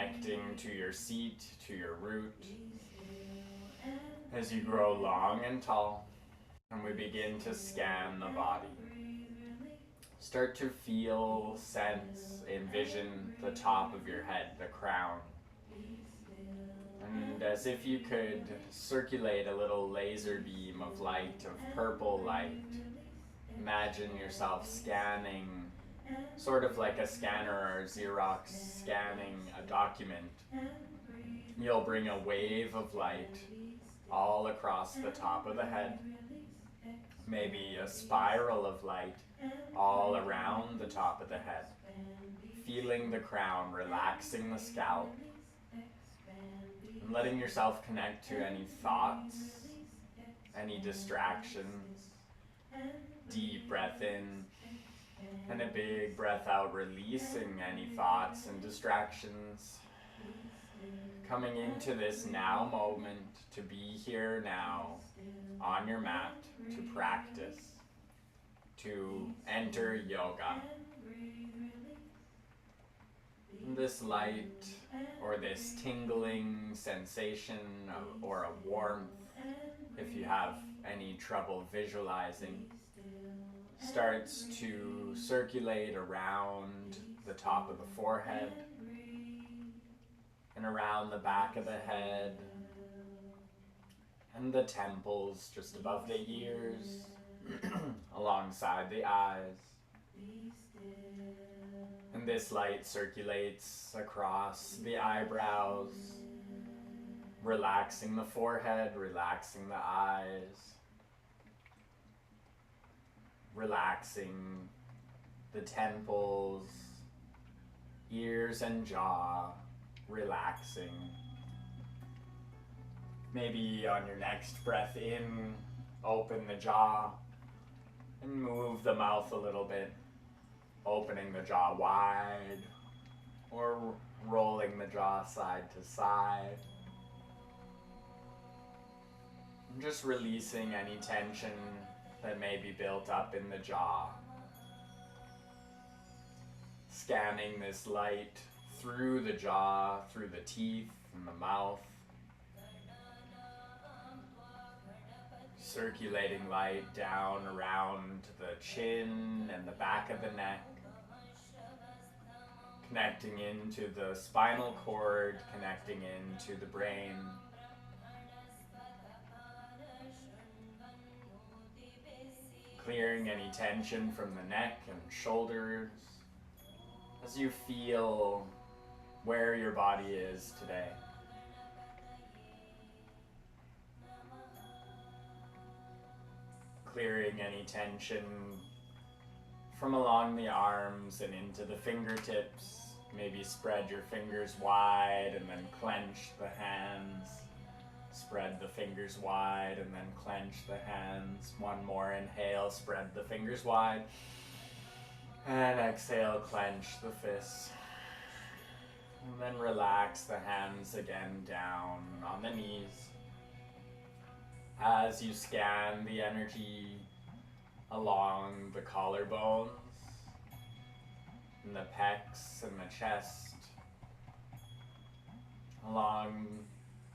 connecting to your seat, to your root, as you grow long and tall, and we begin to scan the body. Start to feel, sense, envision the top of your head, the crown. And as if you could circulate a little laser beam of light, of purple light, imagine yourself scanning, sort of like a scanner or Xerox scanning a document. You'll bring a wave of light all across the top of the head, maybe a spiral of light all around the top of the head, feeling the crown, relaxing the scalp, and letting yourself connect to any thoughts, any distractions. Deep breath in, and a big breath out, releasing any thoughts and distractions. Coming into this now moment, to be here now, on your mat, to practice, to enter yoga. This light, or this tingling sensation, or a warmth, if you have any trouble visualizing, starts to circulate around the top of the forehead and around the back of the head and the temples just above the ears, alongside the eyes. And this light circulates across the eyebrows, relaxing the forehead, relaxing the eyes, relaxing the temples, ears and jaw, relaxing. Maybe on your next breath in, open the jaw and move the mouth a little bit, opening the jaw wide or rolling the jaw side to side. And just releasing any tension that may be built up in the jaw. Scanning this light through the jaw, through the teeth and the mouth. Circulating light down around the chin and the back of the neck. Connecting into the spinal cord, connecting into the brain. Clearing any tension from the neck and shoulders as you feel where your body is today. Clearing any tension from along the arms and into the fingertips. Maybe spread your fingers wide and then clench the hands. Spread the fingers wide and then clench the hands. One more inhale, spread the fingers wide. And exhale, clench the fists. And then relax the hands again down on the knees. As you scan the energy along the collarbones, and the pecs and the chest, along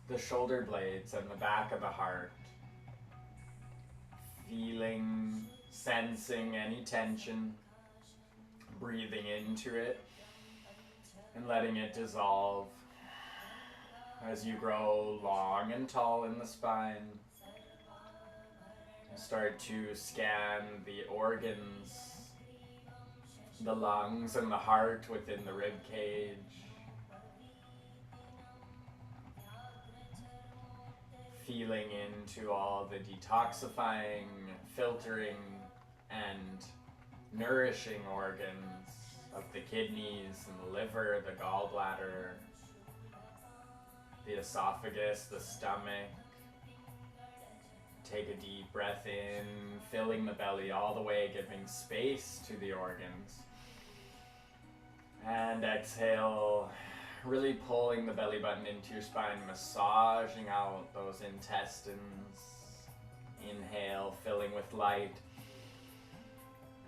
the shoulder blades and the back of the heart, feeling, sensing any tension, breathing into it and letting it dissolve as you grow long and tall in the spine. Start to scan the organs, the lungs and the heart within the rib cage. Feeling into all the detoxifying, filtering, and nourishing organs of the kidneys and the liver, the gallbladder, the esophagus, the stomach. Take a deep breath in, filling the belly all the way, giving space to the organs. And exhale, really pulling the belly button into your spine, massaging out those intestines. Inhale, filling with light.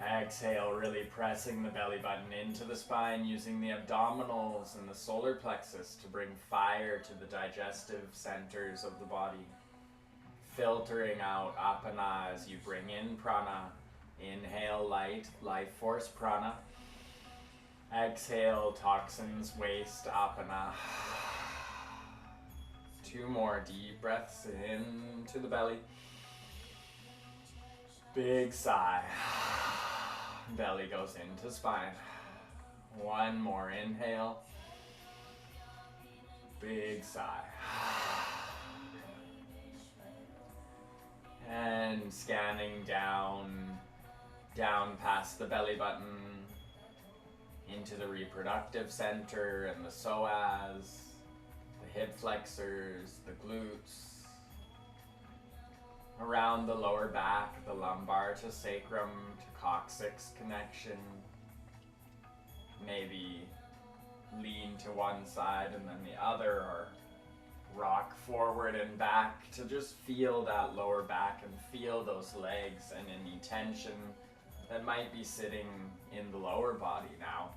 Exhale, really pressing the belly button into the spine, using the abdominals and the solar plexus to bring fire to the digestive centers of the body. Filtering out apana as you bring in prana. Inhale, light, life force prana. Exhale, toxins, waste, apana. 2 more deep breaths into the belly. Big sigh. Belly goes into spine. 1 more inhale. Big sigh. And scanning down past the belly button into the reproductive center and the psoas, the hip flexors, the glutes, around the lower back, the lumbar to sacrum to coccyx connection. Maybe lean to one side and then the other, or rock forward and back to just feel that lower back and feel those legs and any tension that might be sitting in the lower body now.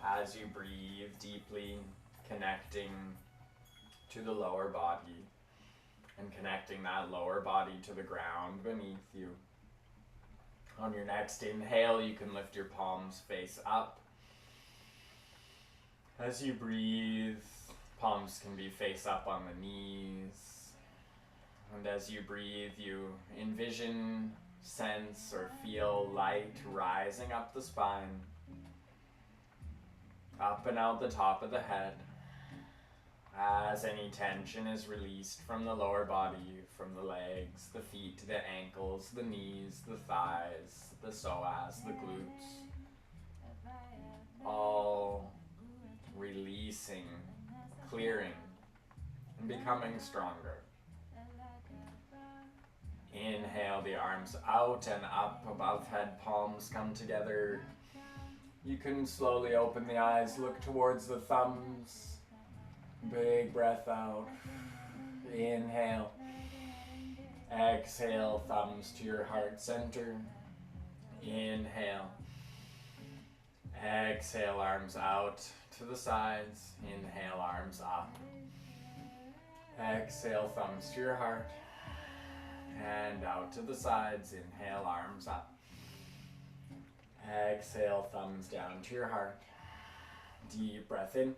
As you breathe deeply, connecting to the lower body and connecting that lower body to the ground beneath you. On your next inhale, you can lift your palms face up. As you breathe, palms can be face up on the knees. And as you breathe, you envision, sense, or feel light rising up the spine, up and out the top of the head, as any tension is released from the lower body, from the legs, the feet, the ankles, the knees, the thighs, the psoas, the glutes, all releasing, clearing, and becoming stronger. Inhale, the arms out and up above head, palms come together. You can slowly open the eyes, look towards the thumbs. Big breath out. Inhale. Exhale, thumbs to your heart center. Inhale. Exhale, arms out to the sides. Inhale, arms up. Exhale, thumbs to your heart. And out to the sides. Inhale, arms up. Exhale, thumbs down to your heart. Deep breath in.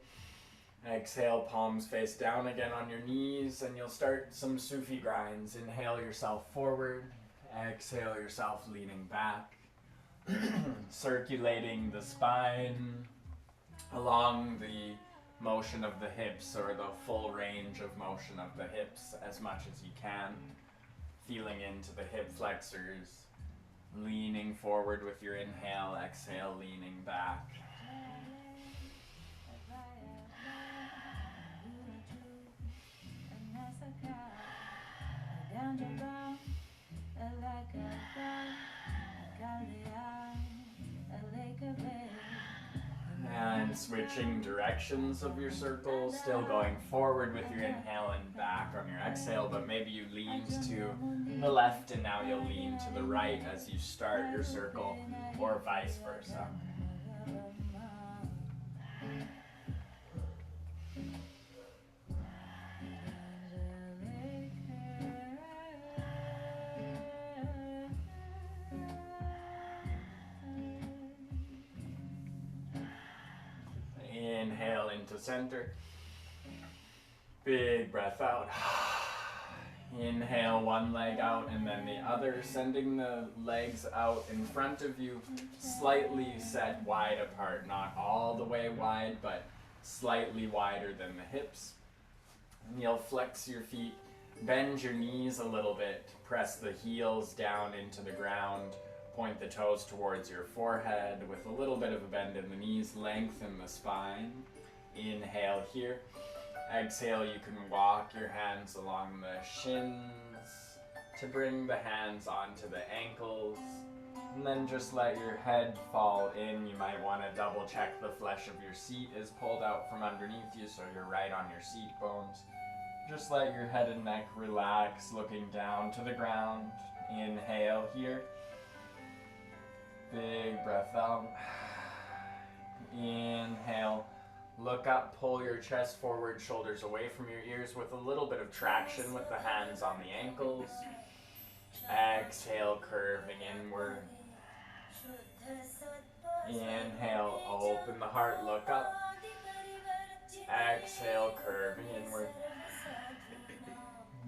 Exhale, palms face down again on your knees, and you'll start some Sufi grinds. Inhale yourself forward. Exhale yourself leaning back. Circulating the spine along the motion of the hips, or the full range of motion of the hips as much as you can. Feeling into the hip flexors. Leaning forward with your inhale, exhale, leaning back. And switching directions of your circle, still going forward with your inhale and back on your exhale, but maybe you leaned to the left and now you'll lean to the right as you start your circle, or vice versa. Inhale into center. Big breath out. Inhale, one leg out and then the other, sending the legs out in front of you, slightly set wide apart. Not all the way wide, but slightly wider than the hips. And you'll flex your feet, bend your knees a little bit, press the heels down into the ground. Point the toes towards your forehead with a little bit of a bend in the knees, lengthen the spine. Inhale here. Exhale, you can walk your hands along the shins to bring the hands onto the ankles. And then just let your head fall in. You might want to double check the flesh of your seat is pulled out from underneath you so you're right on your seat bones. Just let your head and neck relax, looking down to the ground. Inhale here. Big breath out. Inhale. Look up, pull your chest forward, shoulders away from your ears with a little bit of traction with the hands on the ankles. Exhale, curving inward. Inhale, open the heart, look up. Exhale, curving inward.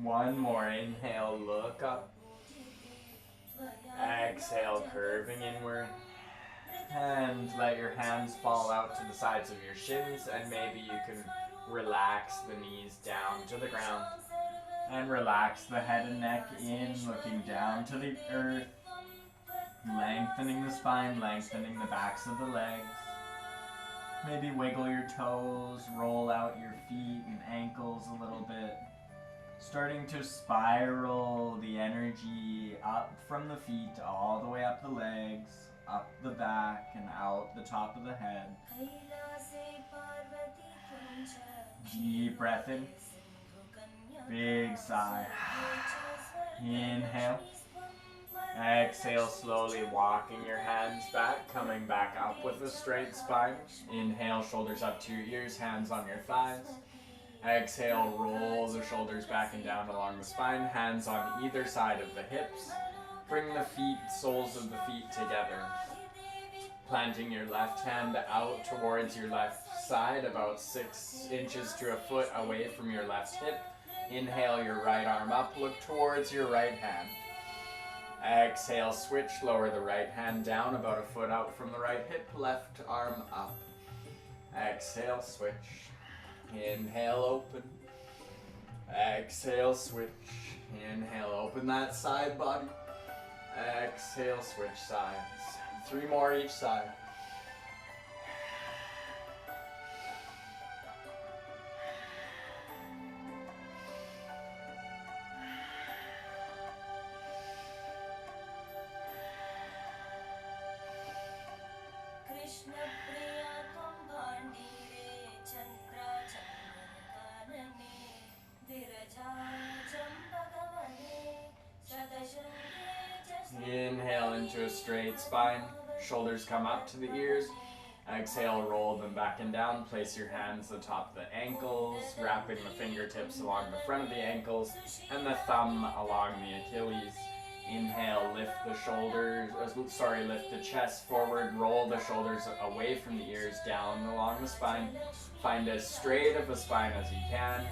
One more, inhale, look up. Exhale, curving inward. And let your hands fall out to the sides of your shins, and maybe you can relax the knees down to the ground. And relax the head and neck in, looking down to the earth. Lengthening the spine, lengthening the backs of the legs. Maybe wiggle your toes, roll out your feet and ankles a little bit. Starting to spiral the energy up from the feet all the way up the legs, up the back and out the top of the head. Deep breath in. Big sigh. Inhale. Exhale, slowly walking your hands back, coming back up with a straight spine. Inhale, shoulders up to your ears, hands on your thighs. Exhale, roll the shoulders back and down along the spine, hands on either side of the hips. Bring the feet, soles of the feet together. Planting your left hand out towards your left side, about 6 inches to a foot away from your left hip. Inhale, your right arm up, look towards your right hand. Exhale, switch, lower the right hand down about a foot out from the right hip, left arm up. Exhale, switch. Inhale, open. Exhale, switch. Inhale, open that side body. Exhale, switch sides. 3 more each side. Inhale into a straight spine. Shoulders come up to the ears. Exhale, roll them back and down. Place your hands atop the ankles, wrapping the fingertips along the front of the ankles and the thumb along the Achilles. Inhale, lift the shoulders, lift the chest forward, roll the shoulders away from the ears, down along the spine. Find as straight of a spine as you can.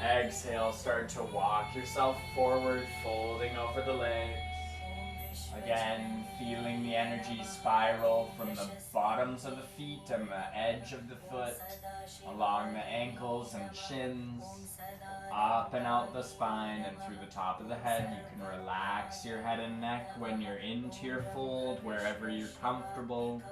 Exhale, start to walk yourself forward, folding over the legs. Again, feeling the energy spiral from the bottoms of the feet and the edge of the foot, along the ankles and shins, up and out the spine and through the top of the head. You can relax your head and neck when you're into your fold, wherever you're comfortable.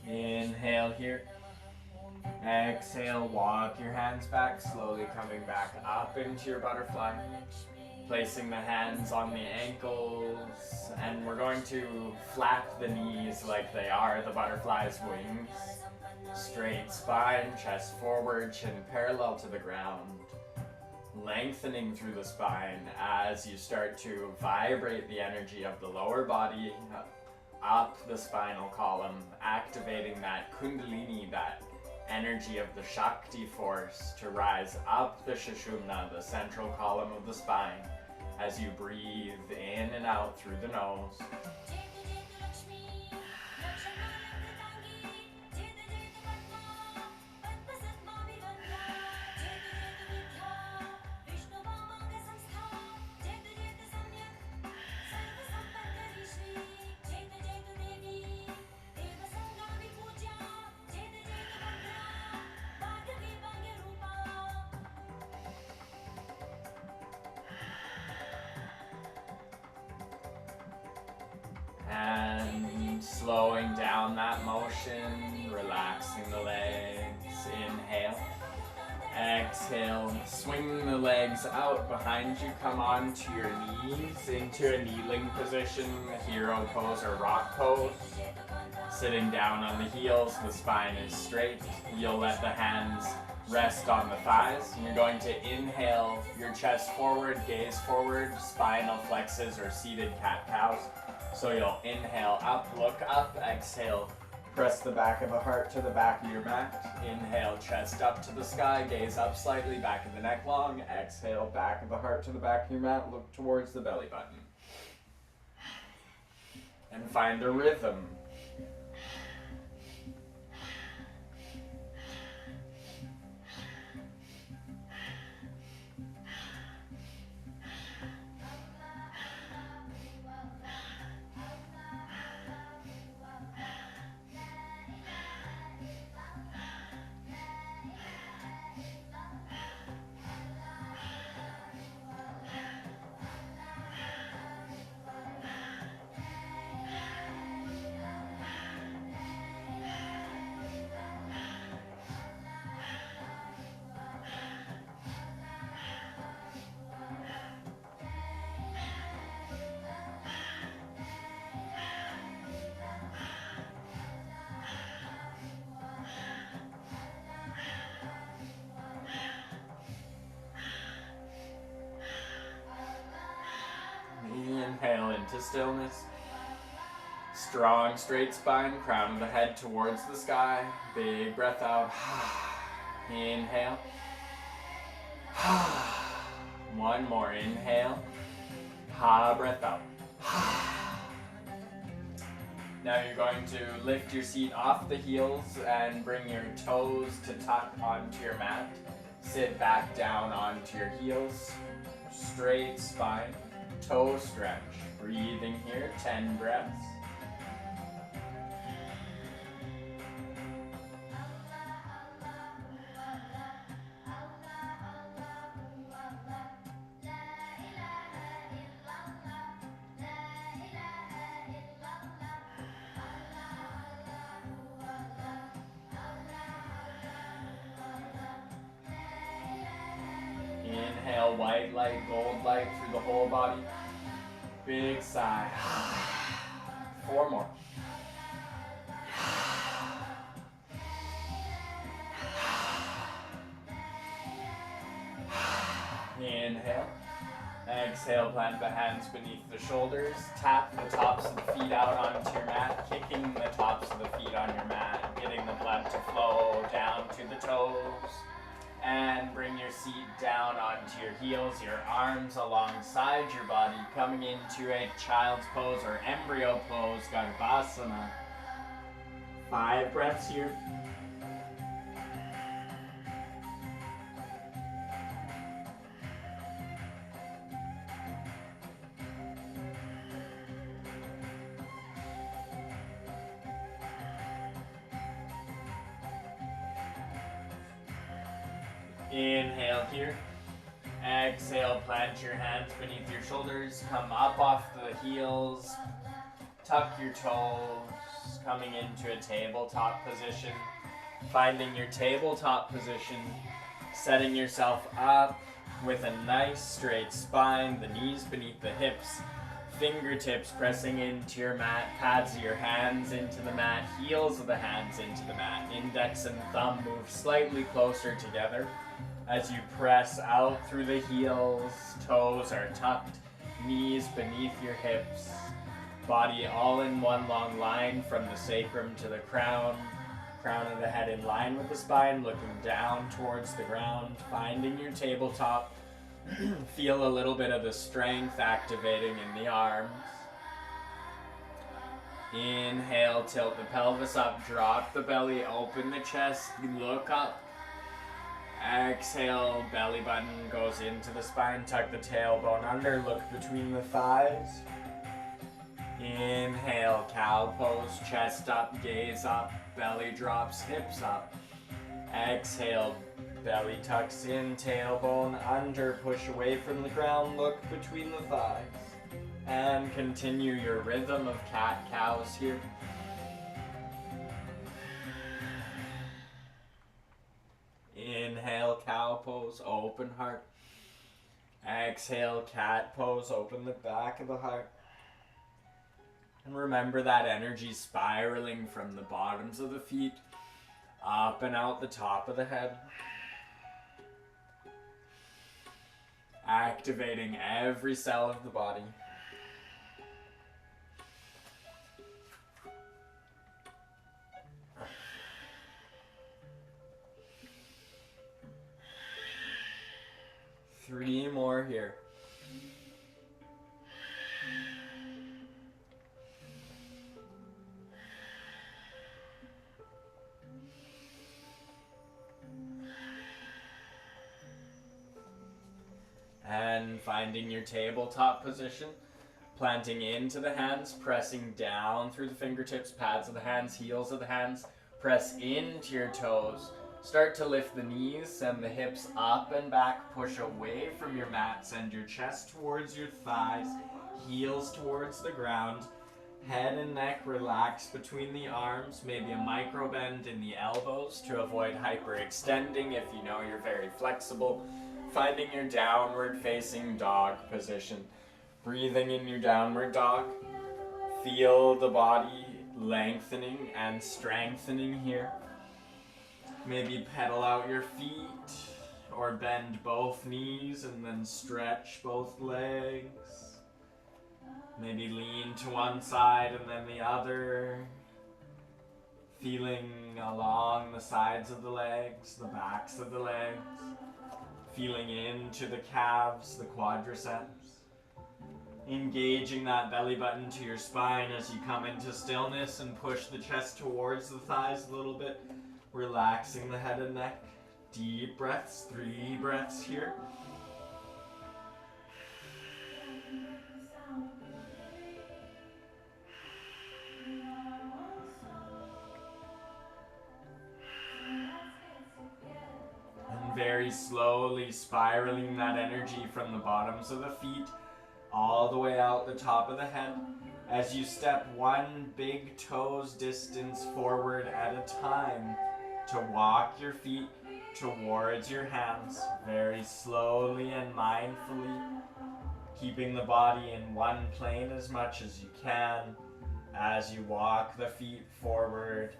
Inhale here. Exhale, walk your hands back, slowly coming back up into your butterfly. Placing the hands on the ankles, and we're going to flap the knees like they are the butterfly's wings. Straight spine, chest forward, chin parallel to the ground. Lengthening through the spine as you start to vibrate the energy of the lower body up the spinal column, activating that kundalini, that energy of the Shakti force to rise up the Sushumna, the central column of the spine, as you breathe in and out through the nose. down that motion, relaxing the legs. Inhale. Exhale, swing the legs out behind you, come onto your knees into a kneeling position, hero pose or rock pose. Sitting down on the heels, the spine is straight. You'll let the hands rest on the thighs. And you're going to inhale your chest forward, gaze forward, spinal flexes or seated cat-cows. So you'll inhale up, look up, exhale. Press the back of the heart to the back of your mat. Inhale, chest up to the sky, gaze up slightly, back of the neck long. Exhale, back of the heart to the back of your mat, look towards the belly button. And find a rhythm. Inhale into stillness. Strong straight spine, crown of the head towards the sky. Big breath out. Inhale. One more inhale. Breath out. Now you're going to lift your seat off the heels and bring your toes to tuck onto your mat. Sit back down onto your heels. Straight spine. Toe stretch. Breathing here, 10 breaths. Inhale, white light, gold light through the whole body. Big sigh. 4 more. Inhale. Exhale, plant the hands beneath the shoulders. Tap the tops of the feet out onto your mat, kicking the tops of the feet on your mat, getting the blood to flow down to the toes. And bring your seat down onto your heels, your arms alongside your body, coming into a child's pose or embryo pose, Garbhasana. 5 breaths here. Inhale here. Exhale, plant your hands beneath your shoulders. Come up off the heels. Tuck your toes. Coming into a tabletop position. Finding your tabletop position. Setting yourself up with a nice straight spine. The knees beneath the hips. Fingertips pressing into your mat. Pads of your hands into the mat. Heels of the hands into the mat. Index and thumb move slightly closer together. As you press out through the heels, toes are tucked, knees beneath your hips, body all in one long line from the sacrum to the crown, crown of the head in line with the spine, looking down towards the ground, finding your tabletop. Feel a little bit of the strength activating in the arms. Inhale, tilt the pelvis up, drop the belly, open the chest, look up. Exhale, belly button goes into the spine, tuck the tailbone under, look between the thighs. Inhale, cow pose, chest up, gaze up, belly drops, hips up. Exhale, belly tucks in, tailbone under, push away from the ground, look between the thighs. And continue your rhythm of cat-cows here. pose, open heart. Exhale, cat pose, open the back of the heart. And remember that energy spiraling from the bottoms of the feet up and out the top of the head. Activating every cell of the body. Three more here. And finding your tabletop position, planting into the hands, pressing down through the fingertips, pads of the hands, heels of the hands, press into your toes. Start to lift the knees, send the hips up and back, push away from your mat, send your chest towards your thighs, heels towards the ground, head and neck relax between the arms, maybe a micro bend in the elbows to avoid hyperextending if you know you're very flexible. Finding your downward facing dog position. Breathing in your downward dog. Feel the body lengthening and strengthening here. Maybe pedal out your feet or bend both knees and then stretch both legs. Maybe lean to one side and then the other. Feeling along the sides of the legs, the backs of the legs. Feeling into the calves, the quadriceps. Engaging that belly button to your spine as you come into stillness and push the chest towards the thighs a little bit. Relaxing the head and neck. Deep breaths, 3 breaths here. Very slowly spiraling that energy from the bottoms of the feet all the way out the top of the head as you step one big toes distance forward at a time to walk your feet towards your hands very slowly and mindfully, keeping the body in one plane as much as you can as you walk the feet forward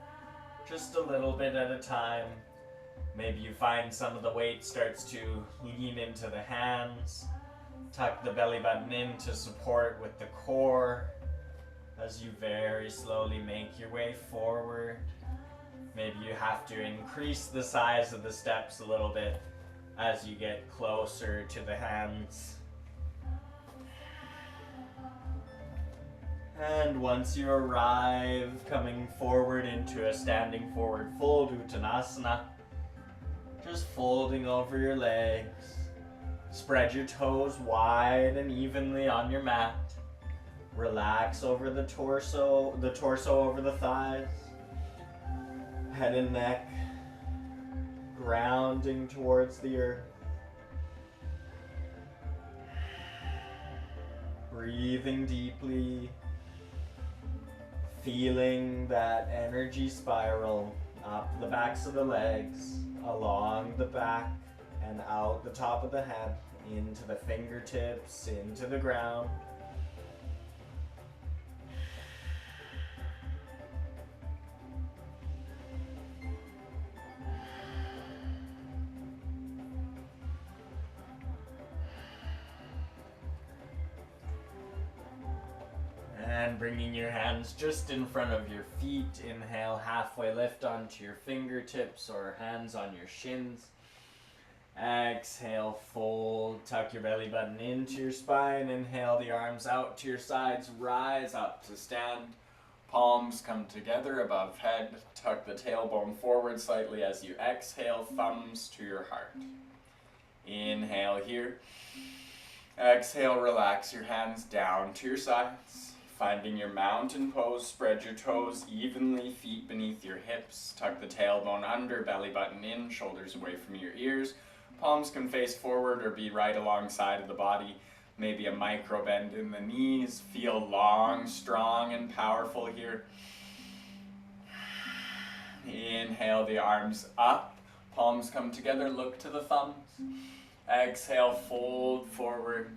just a little bit at a time. Maybe you find some of the weight starts to lean into the hands. Tuck the belly button in to support with the core as you very slowly make your way forward. Maybe you have to increase the size of the steps a little bit as you get closer to the hands. And once you arrive, coming forward into a standing forward fold, Uttanasana, just folding over your legs. Spread your toes wide and evenly on your mat. Relax over the torso over the thighs. Head and neck grounding towards the earth. Breathing deeply. Feeling that energy spiral up the backs of the legs, along the back and out the top of the head, into the fingertips, into the ground. And bringing your hands just in front of your feet. Inhale, halfway lift onto your fingertips or hands on your shins. Exhale, fold, tuck your belly button into your spine. Inhale the arms out to your sides, rise up to stand. Palms come together above head. Tuck the tailbone forward slightly as you exhale, thumbs to your heart. Inhale here. Exhale, relax your hands down to your sides. Finding your mountain pose, spread your toes evenly, feet beneath your hips. Tuck the tailbone under, belly button in, shoulders away from your ears. Palms can face forward or be right alongside of the body. Maybe a micro bend in the knees. Feel long, strong, and powerful here. Inhale the arms up, Palms come together, look to the thumbs. Exhale, fold forward.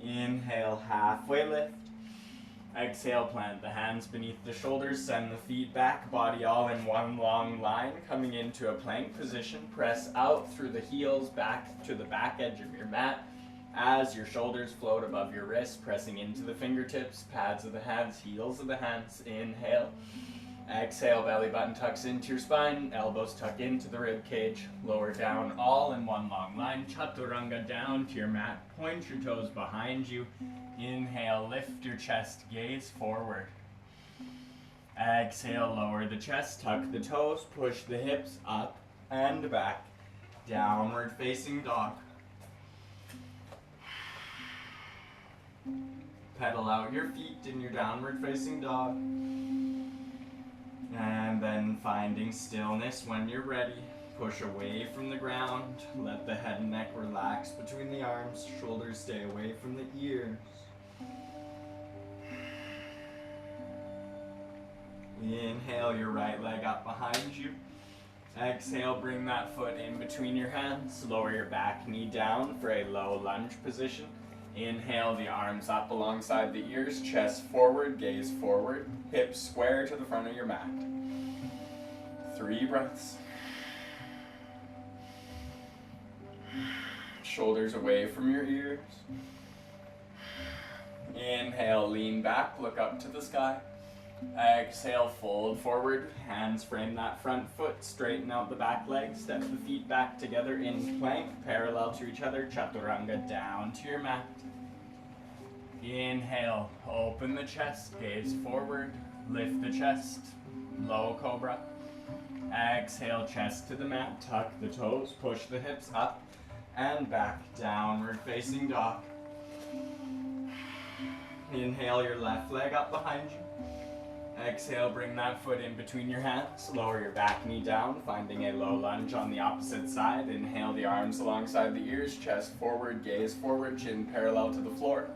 Inhale, halfway lift. Exhale, plant the hands beneath the shoulders, send the feet back, body all in one long line, coming into a plank position. Press out through the heels, back to the back edge of your mat. As your shoulders float above your wrists, pressing into the fingertips, pads of the hands, heels of the hands. Inhale. Exhale, belly button tucks into your spine, elbows tuck into the rib cage, lower down, all in one long line. Chaturanga down to your mat, point your toes behind you. Inhale, lift your chest, gaze forward. Exhale, lower the chest, tuck the toes, push the hips up and back. Downward facing dog. Pedal out your feet in your downward facing dog. And then finding stillness when you're ready. Push away from the ground. Let the head and neck relax between the arms. Shoulders stay away from the ears. Inhale your right leg up behind you. Exhale, bring that foot in between your hands. Lower your back knee down for a low lunge position. Inhale the arms up alongside the ears, chest forward, gaze forward, hips square to the front of your mat. 3 breaths. Shoulders away from your ears. Inhale, lean back, look up to the sky. Exhale, fold forward, hands frame that front foot, straighten out the back leg, step the feet back together in plank, parallel to each other, chaturanga down to your mat. Inhale, open the chest, gaze forward, lift the chest, low cobra. Exhale, chest to the mat, tuck the toes, push the hips up and back, downward facing dog. Inhale your left leg up behind you. Exhale, bring that foot in between your hands. Lower your back knee down, finding a low lunge on the opposite side. Inhale the arms alongside the ears, chest forward, gaze forward, chin parallel to the floor.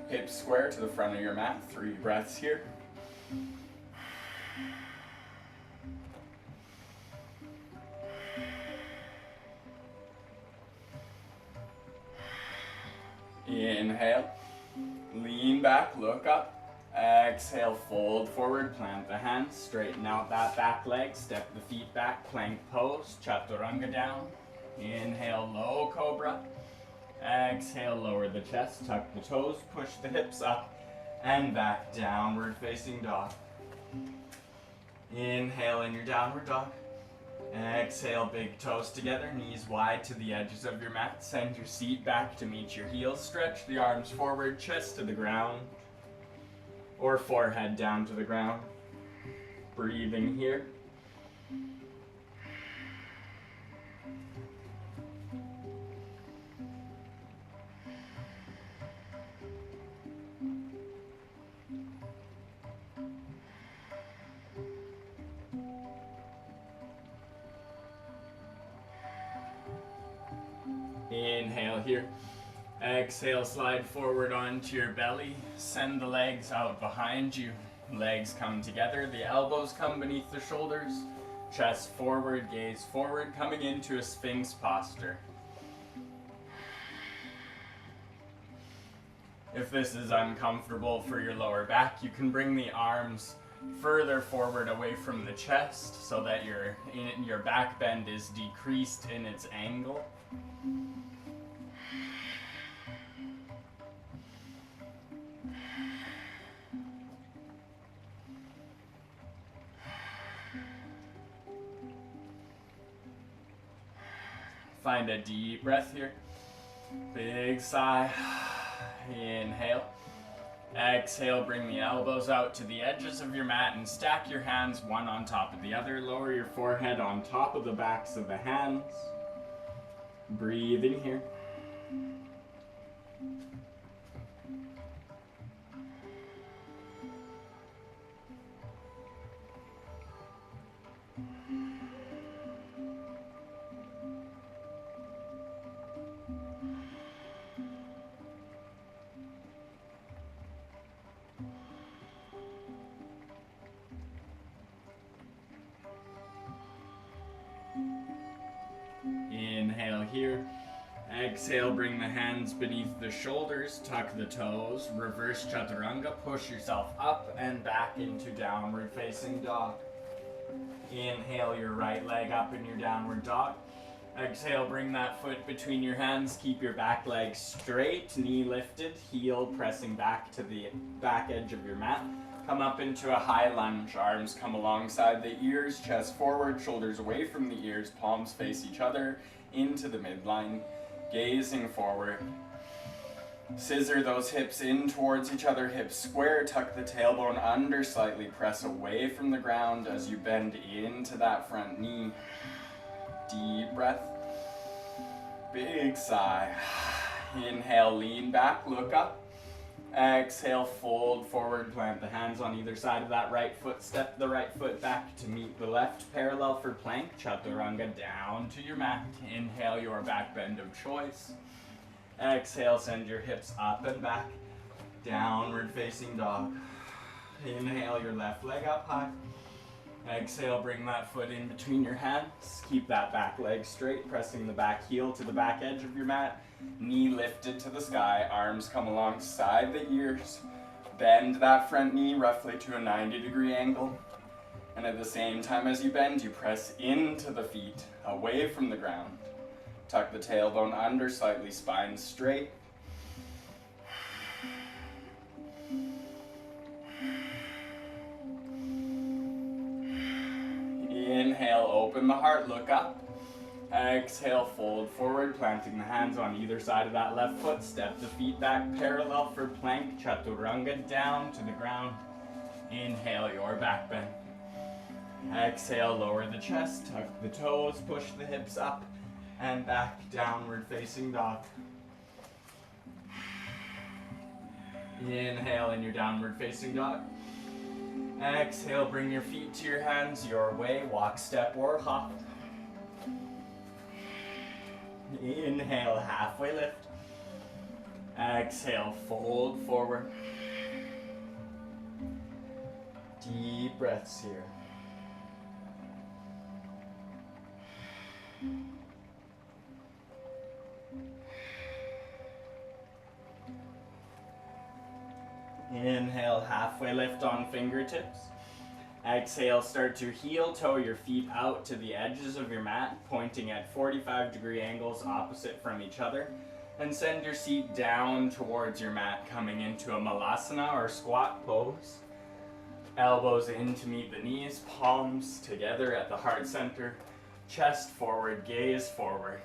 Hips square to the front of your mat. 3 breaths here. Inhale. Lean back, look up. Exhale, fold forward, plant the hands, straighten out that back leg, step the feet back, plank pose, chaturanga down. Inhale, low cobra. Exhale, lower the chest, tuck the toes, push the hips up and back, downward facing dog. Inhale in your downward dog. Exhale, big toes together, knees wide to the edges of your mat. Send your seat back to meet your heels. Stretch the arms forward, chest to the ground. Or forehead down to the ground. Breathing here. Inhale here. Exhale, slide forward onto your belly. Send the legs out behind you. Legs come together, the elbows come beneath the shoulders. Chest forward, gaze forward, coming into a Sphinx posture. If this is uncomfortable for your lower back, you can bring the arms further forward away from the chest so that your back bend is decreased in its angle. Find a deep breath here. Big sigh. Inhale. Exhale, bring the elbows out to the edges of your mat and stack your hands one on top of the other. Lower your forehead on top of the backs of the hands. Breathing here. here. Exhale, bring the hands beneath the shoulders, tuck the toes, reverse chaturanga, push yourself up and back into downward facing dog. Inhale your right leg up in your downward dog. Exhale, bring that foot between your hands, keep your back leg straight, knee lifted, heel pressing back to the back edge of your mat. Come up into a high lunge, arms come alongside the ears, chest forward, shoulders away from the ears, palms face each other, into the midline, gazing forward. Scissor those hips in towards each other, hips square, tuck the tailbone under slightly, press away from the ground as you bend into that front knee. Deep breath, big sigh. Inhale, lean back, look up. Exhale, fold forward, plant the hands on either side of that right foot, step the right foot back to meet the left, parallel for plank, chaturanga down to your mat. Inhale your back bend of choice. Exhale, send your hips up and back, downward facing dog. Inhale your left leg up high. Exhale, bring that foot in between your hands. Keep that back leg straight, pressing the back heel to the back edge of your mat. Knee lifted to the sky, arms come alongside the ears. Bend that front knee roughly to a 90-degree angle. And at the same time as you bend, you press into the feet, away from the ground. Tuck the tailbone under slightly, spine straight. Inhale, open the heart, look up. Exhale, fold forward, planting the hands on either side of that left foot. Step the feet back parallel for plank, chaturanga down to the ground. Inhale your back bend. Exhale, lower the chest, tuck the toes, push the hips up and back, downward facing dog. Inhale in your downward facing dog. Exhale, bring your feet to your hands, your way, walk, step, or hop. Inhale, halfway lift. Exhale, fold forward. Deep breaths here. Inhale, halfway lift on fingertips. Exhale, start to heel toe your feet out to the edges of your mat, pointing at 45-degree angles opposite from each other. And send your seat down towards your mat, coming into a malasana or squat pose. Elbows in to meet the knees, palms together at the heart center. Chest forward, gaze forward.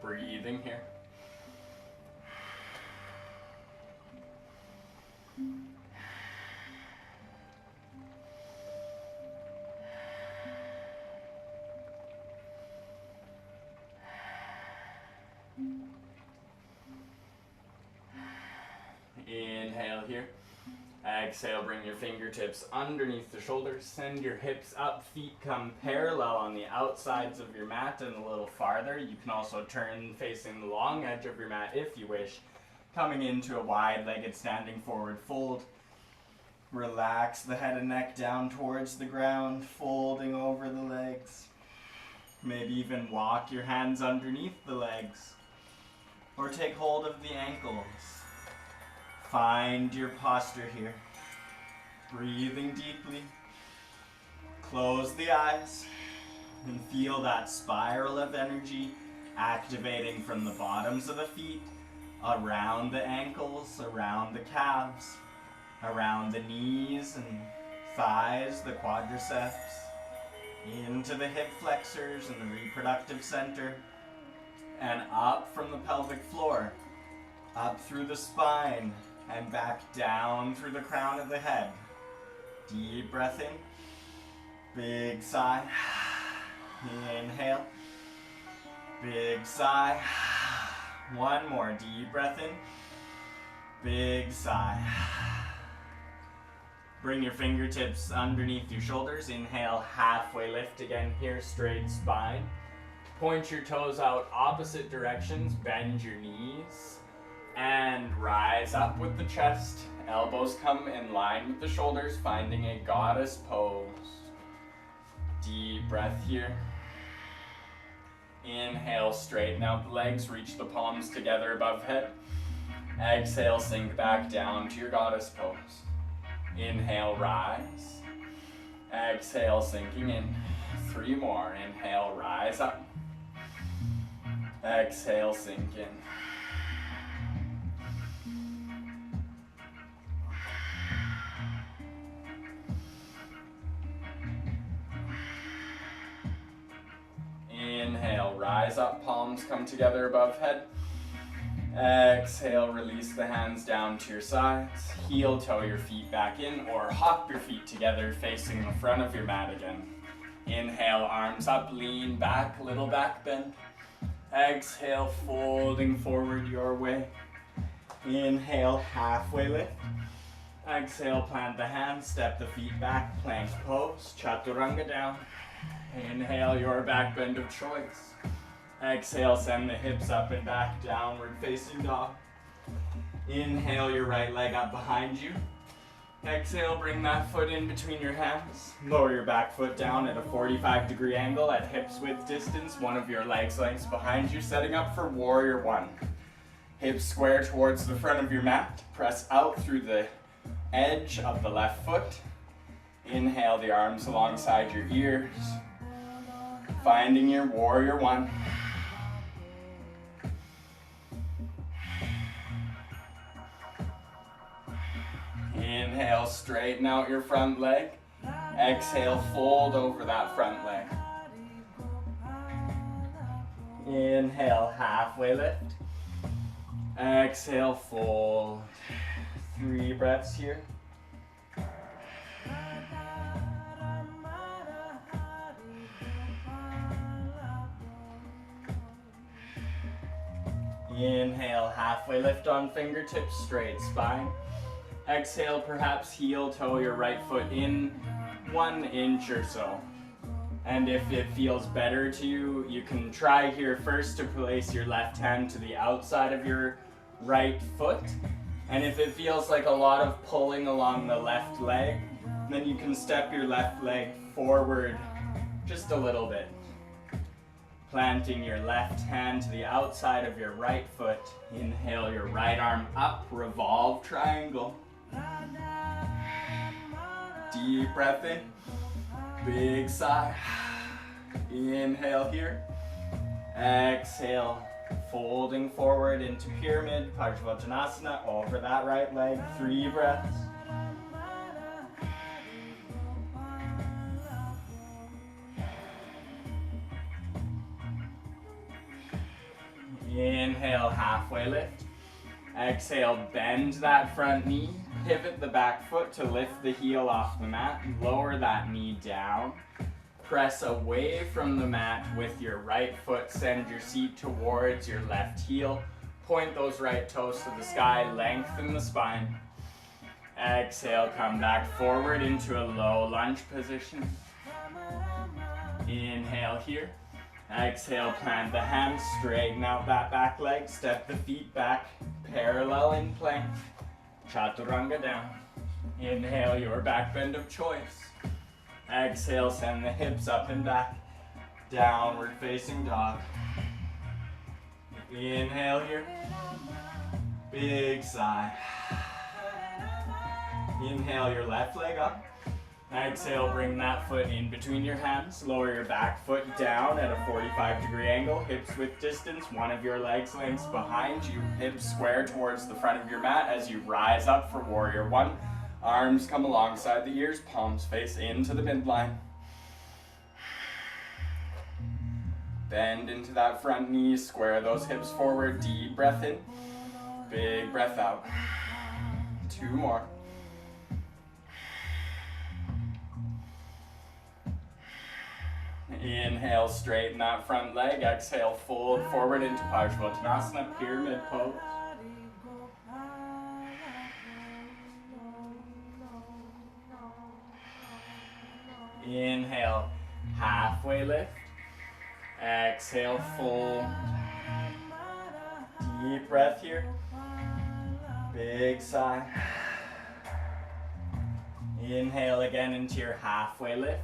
Breathing here. Inhale here. Exhale, bring your fingertips underneath the shoulders. Send your hips up, feet come parallel on the outsides of your mat and a little farther. You can also turn facing the long edge of your mat if you wish. Coming into a wide-legged standing forward fold. Relax the head and neck down towards the ground, folding over the legs. Maybe even walk your hands underneath the legs. Or take hold of the ankles. Find your posture here. Breathing deeply. Close the eyes and feel that spiral of energy activating from the bottoms of the feet, around the ankles, around the calves, around the knees and thighs, the quadriceps, into the hip flexors and the reproductive center, and up from the pelvic floor, up through the spine, and back down through the crown of the head. Deep breath in. Big sigh. Inhale. Big sigh. One more. Deep breath in. Big sigh. Bring your fingertips underneath your shoulders. Inhale, halfway lift again here, straight spine. Point your toes out opposite directions. Bend your knees. And rise up with the chest. Elbows come in line with the shoulders, finding a goddess pose. Deep breath here. Inhale, straighten out the legs, reach the palms together above head. Exhale, sink back down to your goddess pose. Inhale, rise. Exhale, sinking in. 3 more. Inhale, rise up. Exhale, sink in. Inhale, rise up, palms come together above head. Exhale, release the hands down to your sides. Heel toe your feet back in or hop your feet together facing the front of your mat again. Inhale, arms up, lean back, little back bend. Exhale, folding forward your way. Inhale, halfway lift. Exhale, plant the hands, step the feet back, plank pose, chaturanga down. Inhale, your back bend of choice. Exhale, send the hips up and back, downward facing dog. Inhale, your right leg up behind you. Exhale, bring that foot in between your hands. Lower your back foot down at a 45-degree angle at hips width distance, one of your legs lengths behind you, setting up for warrior one. Hips square towards the front of your mat. Press out through the edge of the left foot. Inhale, the arms alongside your ears. Finding your warrior one. Inhale, straighten out your front leg. Exhale, fold over that front leg. Inhale, halfway lift. Exhale, fold. 3 breaths here. Inhale, halfway lift on fingertips, straight spine. Exhale, perhaps heel toe your right foot in 1 inch or so. And if it feels better to you, you can try here first to place your left hand to the outside of your right foot. And if it feels like a lot of pulling along the left leg, then you can step your left leg forward just a little bit. Planting your left hand to the outside of your right foot. Inhale your right arm up, revolve triangle. Deep breath in, big sigh. Inhale here. Exhale, folding forward into pyramid, Parsvottanasana, over that right leg, 3 breaths. Inhale, halfway lift. Exhale, bend that front knee. Pivot the back foot to lift the heel off the mat. Lower that knee down. Press away from the mat with your right foot. Send your seat towards your left heel. Point those right toes to the sky. Lengthen the spine. Exhale, come back forward into a low lunge position. Inhale here. Exhale, plant the hands, straighten out that back leg, step the feet back, parallel in plank, chaturanga down. Inhale, your back bend of choice. Exhale, send the hips up and back, downward facing dog. Inhale here, big sigh. Inhale your left leg up. Exhale, bring that foot in between your hands. Lower your back foot down at a 45-degree angle. Hips width distance, one of your legs lengths behind you. Hips square towards the front of your mat as you rise up for warrior one. Arms come alongside the ears, palms face into the midline. Bend into that front knee, square those hips forward. Deep breath in, big breath out. 2 more. Inhale, straighten that front leg. Exhale, fold forward into Parsvottanasana, pyramid pose. Inhale, halfway lift. Exhale, fold. Deep breath here. Big sigh. Inhale again into your halfway lift.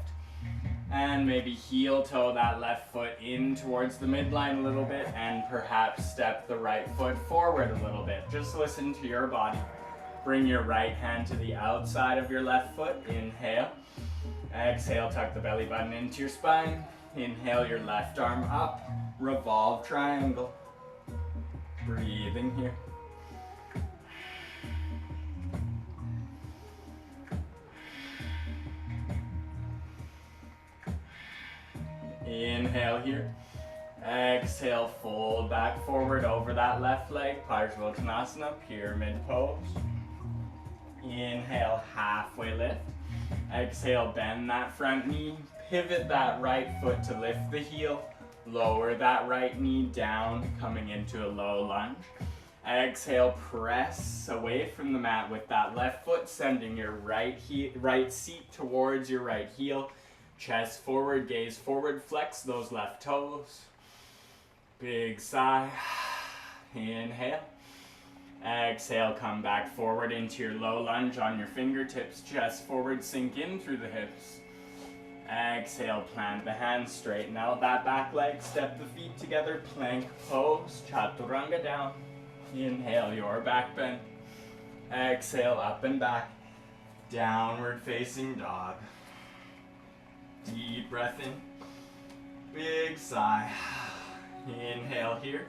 And maybe heel toe that left foot in towards the midline a little bit, and perhaps step the right foot forward a little bit. Just listen to your body. Bring your right hand to the outside of your left foot. Inhale. Exhale, tuck the belly button into your spine. Inhale your left arm up. Revolve triangle. Breathing here. Inhale here. Exhale, fold back forward over that left leg. Parsvottanasana, pyramid pose. Inhale, halfway lift. Exhale, bend that front knee. Pivot that right foot to lift the heel. Lower that right knee down, coming into a low lunge. Exhale, press away from the mat with that left foot, sending your right seat towards your right heel. Chest forward, gaze forward, flex those left toes. Big sigh. Inhale. Exhale, come back forward into your low lunge on your fingertips. Chest forward, sink in through the hips. Exhale, plant the hands, straighten out that back leg, step the feet together, plank pose, chaturanga down. Inhale, your back bend. Exhale, up and back. Downward facing dog. Deep breath in. Big sigh. Inhale here.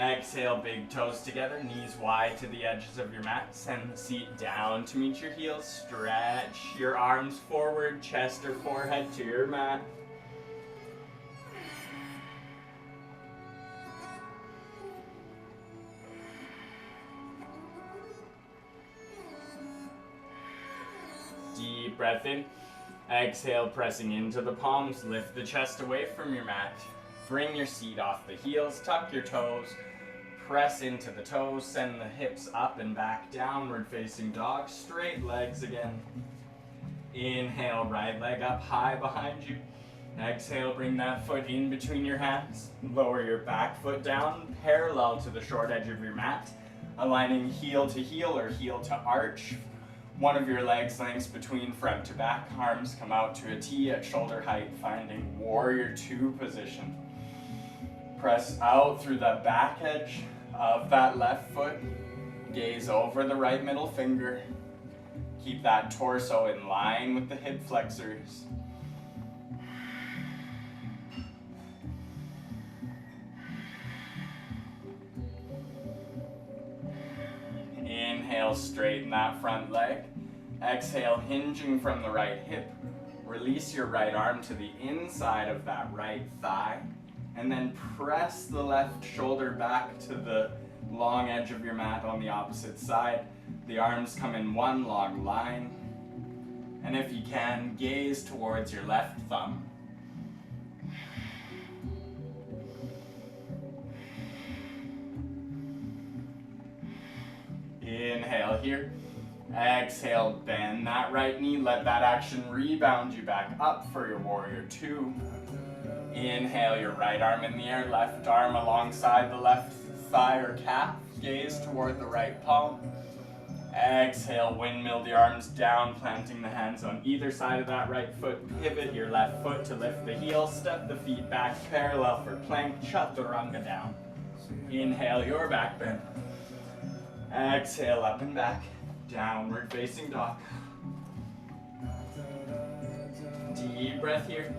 Exhale, big toes together, knees wide to the edges of your mat. Send the seat down to meet your heels. Stretch your arms forward, chest or forehead to your mat. Deep breath in. Exhale, pressing into the palms. Lift the chest away from your mat. Bring your seat off the heels. Tuck your toes. Press into the toes. Send the hips up and back. Downward facing dog. Straight legs again. Inhale, right leg up high behind you. Exhale, bring that foot in between your hands. Lower your back foot down, parallel to the short edge of your mat. Aligning heel to heel or heel to arch. One of your legs lengths between front to back. Arms come out to a T at shoulder height, finding warrior two position. Press out through the back edge of that left foot. Gaze over the right middle finger. Keep that torso in line with the hip flexors. Inhale, straighten that front leg. Exhale, hinging from the right hip. Release your right arm to the inside of that right thigh. And then press the left shoulder back to the long edge of your mat on the opposite side. The arms come in one long line. And if you can, gaze towards your left thumb. Inhale here. Exhale, bend that right knee. Let that action rebound you back up for your warrior two. Inhale, your right arm in the air, left arm alongside the left thigh or calf. Gaze toward the right palm. Exhale, windmill the arms down, planting the hands on either side of that right foot. Pivot your left foot to lift the heel. Step the feet back parallel for plank. Chaturanga down. Inhale, your back bend. Exhale, up and back. Downward facing dog. Deep breath here.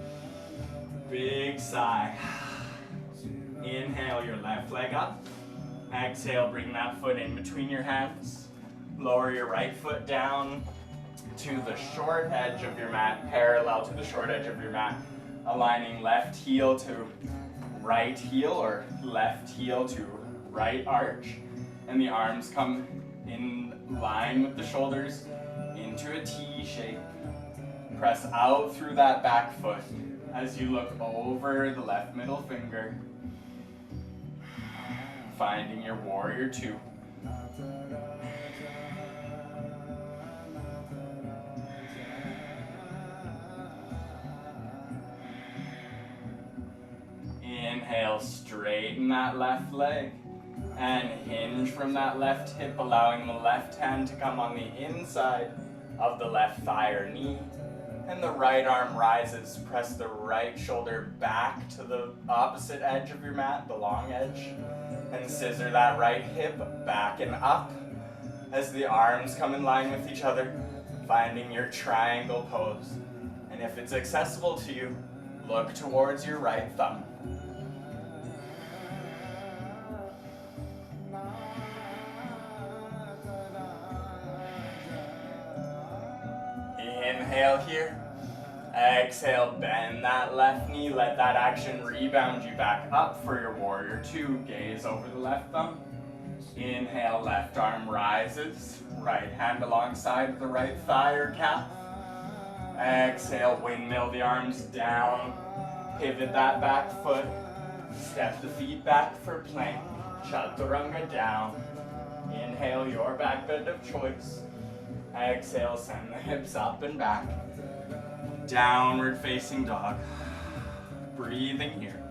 Big sigh. Inhale, your left leg up. Exhale, bring that foot in between your hands. Lower your right foot down to the short edge of your mat, parallel to the short edge of your mat. Aligning left heel to right heel or left heel to right arch. And the arms come in line with the shoulders into a T shape. Press out through that back foot as you look over the left middle finger. Finding your warrior two. Inhale, straighten that left leg. And hinge from that left hip, allowing the left hand to come on the inside of the left thigh or knee. And the right arm rises. Press the right shoulder back to the opposite edge of your mat, the long edge. And scissor that right hip back and up as the arms come in line with each other, finding your triangle pose. And if it's accessible to you, look towards your right thumb. Inhale here. Exhale, bend that left knee. Let that action rebound you back up for your warrior two. Gaze over the left thumb. Inhale, left arm rises. Right hand alongside the right thigh or calf. Exhale, windmill the arms down. Pivot that back foot. Step the feet back for plank. Chaturanga down. Inhale, your back bend of choice. Exhale, send the hips up and back. Downward facing dog. Breathing here.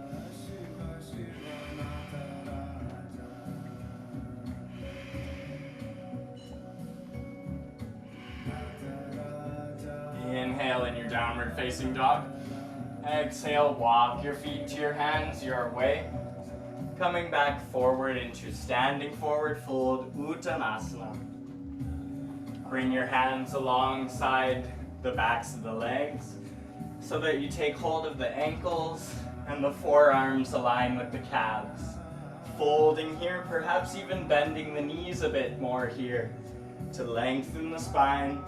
Inhale in your downward facing dog. Exhale, walk your feet to your hands your way. Coming back forward into standing forward fold, Uttanasana. Bring your hands alongside the backs of the legs so that you take hold of the ankles and the forearms align with the calves. Folding here, perhaps even bending the knees a bit more here to lengthen the spine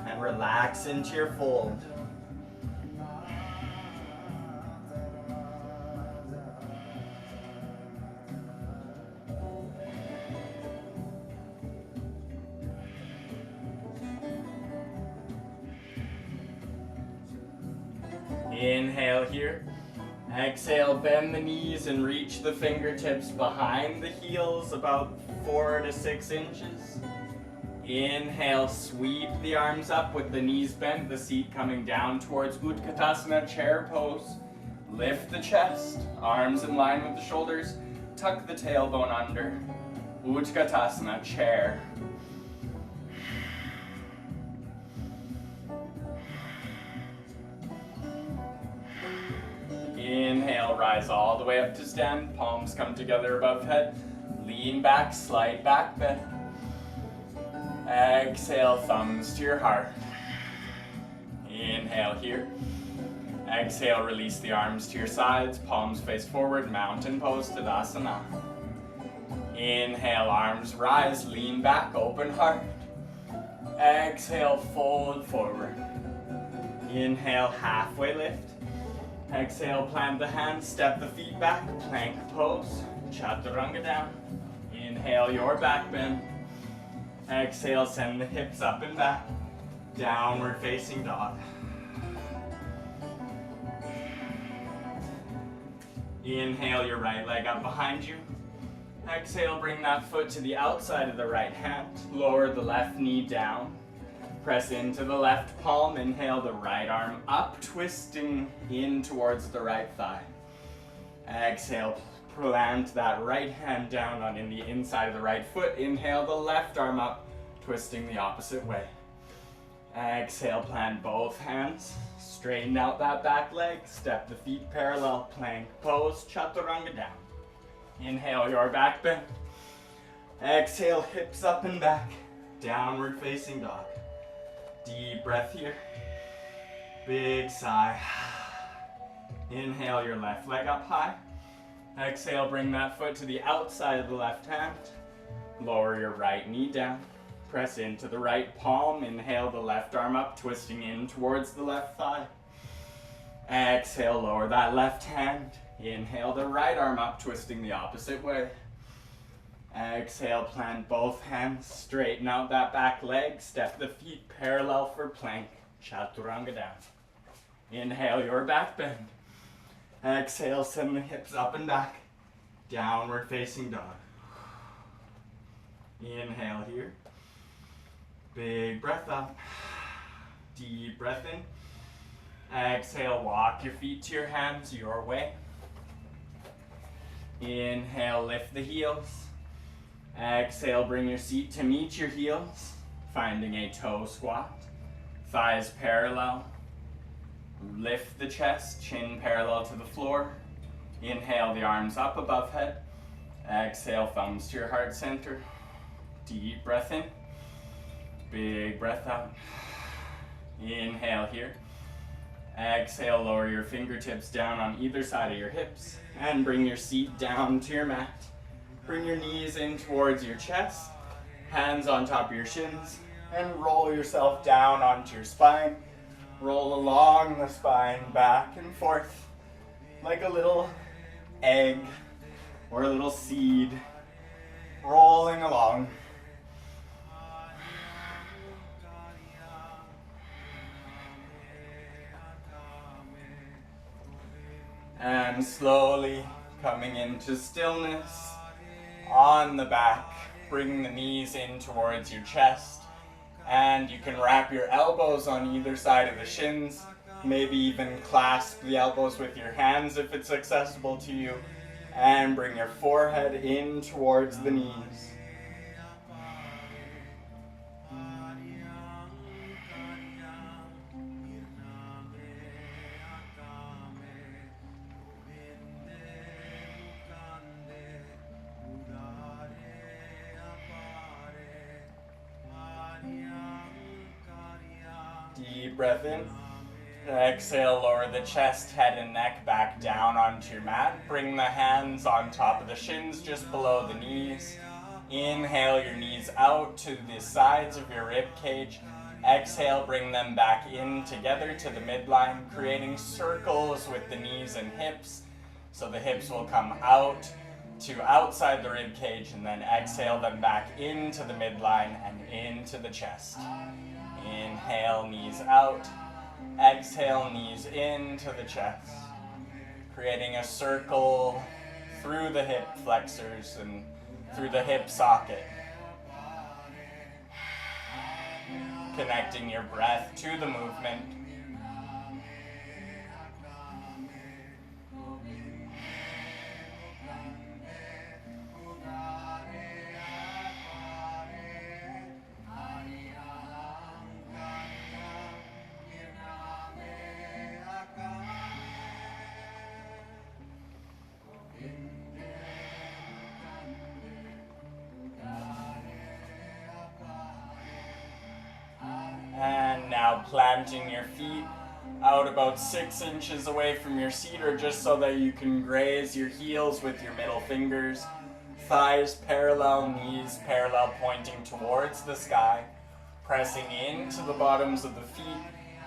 and relax into your fold. Inhale here. Exhale, bend the knees and reach the fingertips behind the heels about 4 to 6 inches. Inhale, sweep the arms up with the knees bent, the seat coming down towards Utkatasana, chair pose. Lift the chest, arms in line with the shoulders. Tuck the tailbone under. Utkatasana, chair. Inhale, rise all the way up to stand. Palms come together above head. Lean back, slight back bend. Exhale, thumbs to your heart. Inhale here. Exhale, release the arms to your sides. Palms face forward, mountain pose, Tadasana. Inhale, arms rise, lean back, open heart. Exhale, fold forward. Inhale, halfway lift. Exhale, plant the hands, step the feet back, plank pose, chaturanga down. Inhale, your back bend. Exhale, send the hips up and back. Downward facing dog. Inhale, your right leg up behind you. Exhale, bring that foot to the outside of the right hand. Lower the left knee down. Press into the left palm, inhale the right arm up, twisting in towards the right thigh. Exhale, plant that right hand down on the inside of the right foot. Inhale the left arm up, twisting the opposite way. Exhale, plant both hands, straighten out that back leg, step the feet parallel, plank pose, chaturanga down. Inhale your back bend. Exhale, hips up and back, downward facing dog. Deep breath here. Big sigh. Inhale your left leg up high. Exhale, bring that foot to the outside of the left hand. Lower your right knee down. Press into the right palm. Inhale the left arm up, twisting in towards the left thigh. Exhale, lower that left hand. Inhale the right arm up, twisting the opposite way. Exhale, plant both hands, straighten out that back leg, step the feet parallel for plank, chaturanga down. Inhale your back bend. Exhale, send the hips up and back, downward facing dog. Inhale here. Big breath up. Deep breath in. Exhale, walk your feet to your hands your way. Inhale, lift the heels. Exhale, bring your seat to meet your heels, finding a toe squat. Thighs parallel. Lift the chest, chin parallel to the floor. Inhale the arms up above head. Exhale, thumbs to your heart center. Deep breath in. Big breath out. Inhale here. Exhale, lower your fingertips down on either side of your hips and bring your seat down to your mat. Bring your knees in towards your chest, hands on top of your shins, and roll yourself down onto your spine. Roll along the spine, back and forth, like a little egg or a little seed, rolling along. And slowly coming into stillness on the back, bring the knees in towards your chest, and you can wrap your elbows on either side of the shins, maybe even clasp the elbows with your hands if it's accessible to you, and bring your forehead in towards the knees. Deep breath in. Exhale, lower the chest, head and neck back down onto your mat. Bring the hands on top of the shins, just below the knees. Inhale your knees out to the sides of your rib cage. Exhale, bring them back in together to the midline, creating circles with the knees and hips. So the hips will come out to outside the rib cage, and then exhale them back into the midline and into the chest. Inhale, knees out. Exhale, knees into the chest. Creating a circle through the hip flexors and through the hip socket. Connecting your breath to the movement. And now planting your feet out about 6 inches away from your seat, or just so that you can graze your heels with your middle fingers. Thighs parallel, knees parallel, pointing towards the sky. Pressing into the bottoms of the feet.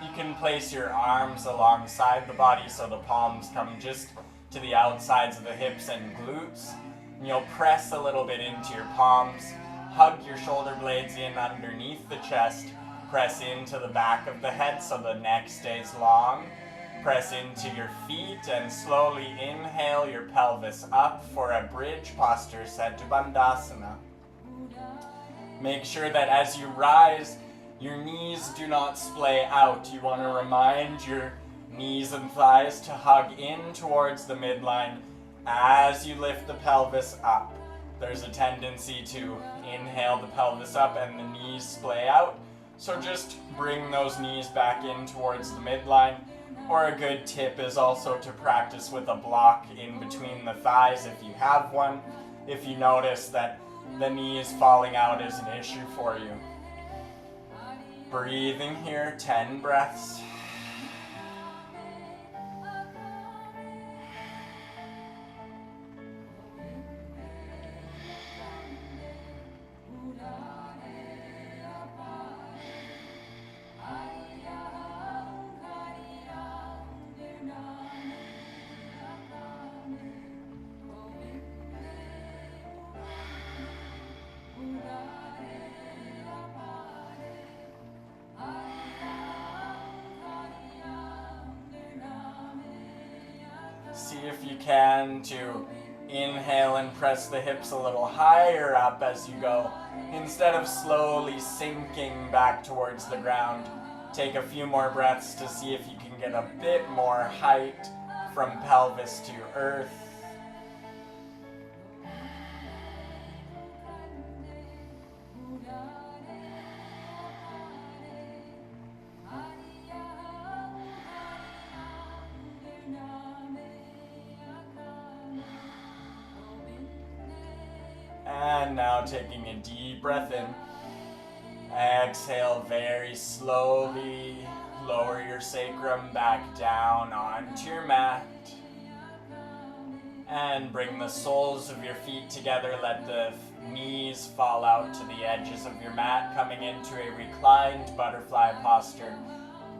You can place your arms alongside the body so the palms come just to the outsides of the hips and glutes. And you'll press a little bit into your palms. Hug your shoulder blades in underneath the chest. Press into the back of the head so the neck stays long. Press into your feet and slowly inhale your pelvis up for a bridge posture, Setu Bandhasana. Make sure that as you rise, your knees do not splay out. You want to remind your knees and thighs to hug in towards the midline as you lift the pelvis up. There's a tendency to inhale the pelvis up and the knees splay out. So just bring those knees back in towards the midline. Or a good tip is also to practice with a block in between the thighs if you have one, if you notice that the knees falling out is an issue for you. Breathing here, 10 breaths. See if you can to inhale and press the hips a little higher up as you go. Instead of slowly sinking back towards the ground, take a few more breaths to see if you can get a bit more height from pelvis to earth. And now taking a deep breath in. Exhale very slowly. Lower your sacrum back down onto your mat. And bring the soles of your feet together. Let the knees fall out to the edges of your mat, coming into a reclined butterfly posture.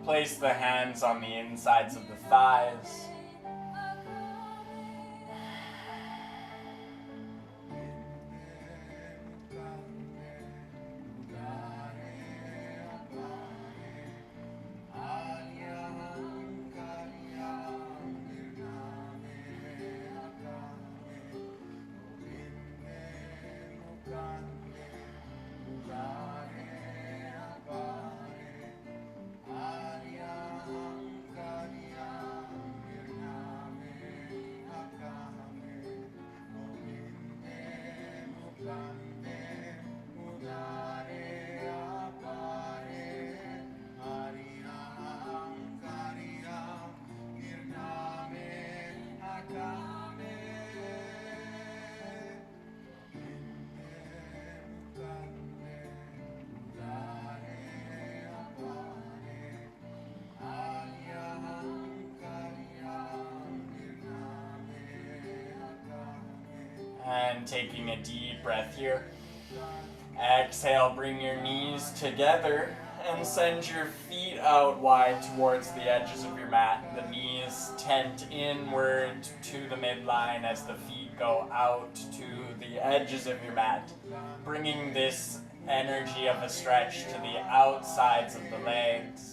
Place the hands on the insides of the thighs. And taking a deep breath here. Exhale, bring your knees together and send your feet out wide towards the edges of your mat. The knees tent inward to the midline as the feet go out to the edges of your mat, bringing this energy of a stretch to the outsides of the legs.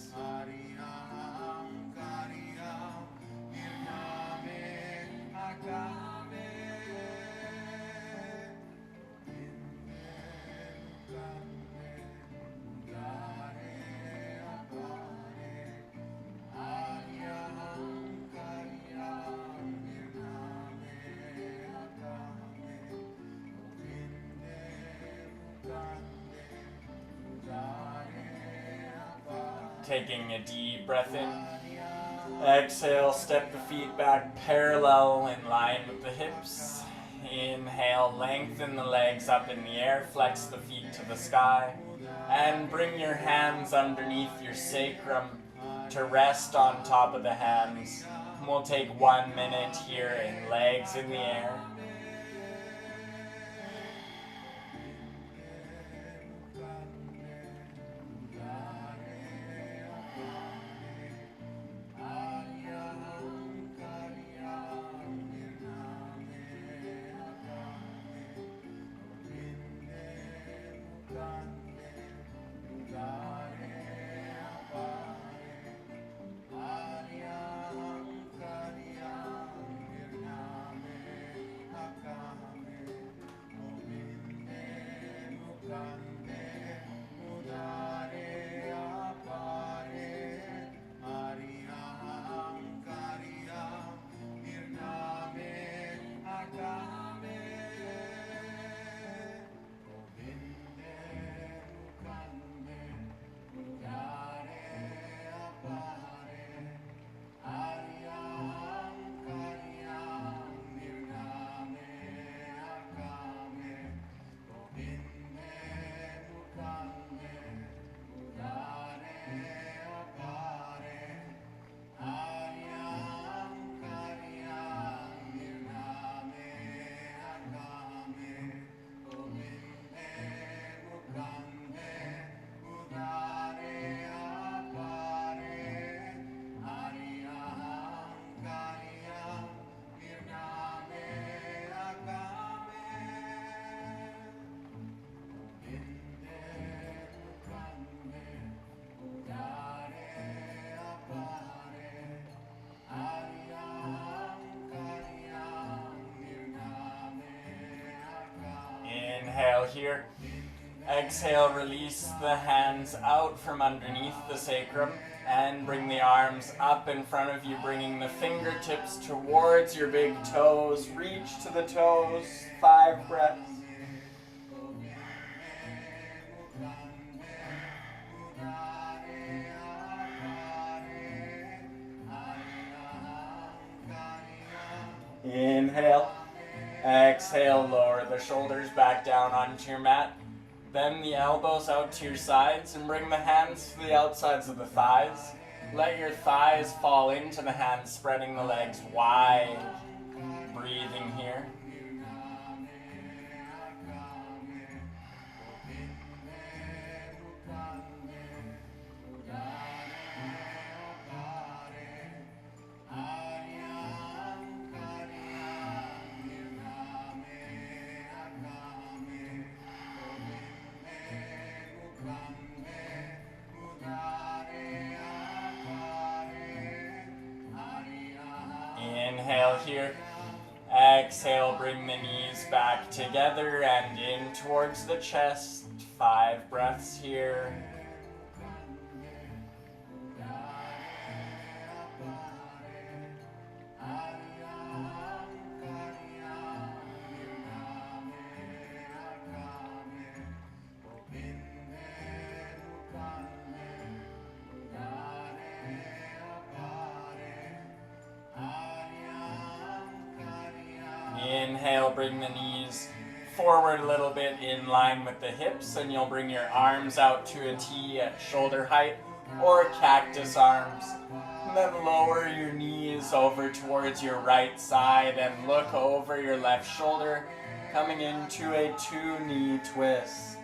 Taking a deep breath in. Exhale, step the feet back parallel in line with the hips. Inhale, lengthen the legs up in the air, flex the feet to the sky, and bring your hands underneath your sacrum to rest on top of the hands. We'll take 1 minute here in legs in the air. Inhale here. Exhale, release the hands out from underneath the sacrum and bring the arms up in front of you, bringing the fingertips towards your big toes. Reach to the toes. 5 breaths. Inhale. Exhale, lower the shoulders back down onto your mat. Bend the elbows out to your sides and bring the hands to the outsides of the thighs. Let your thighs fall into the hands, spreading the legs wide. Breathing here. Inhale here. Exhale, bring the knees back together and in towards the chest. 5 breaths here. Inhale, bring the knees forward a little bit in line with the hips, and you'll bring your arms out to a T at shoulder height or cactus arms. And then lower your knees over towards your right side and look over your left shoulder, coming into a 2-knee twist.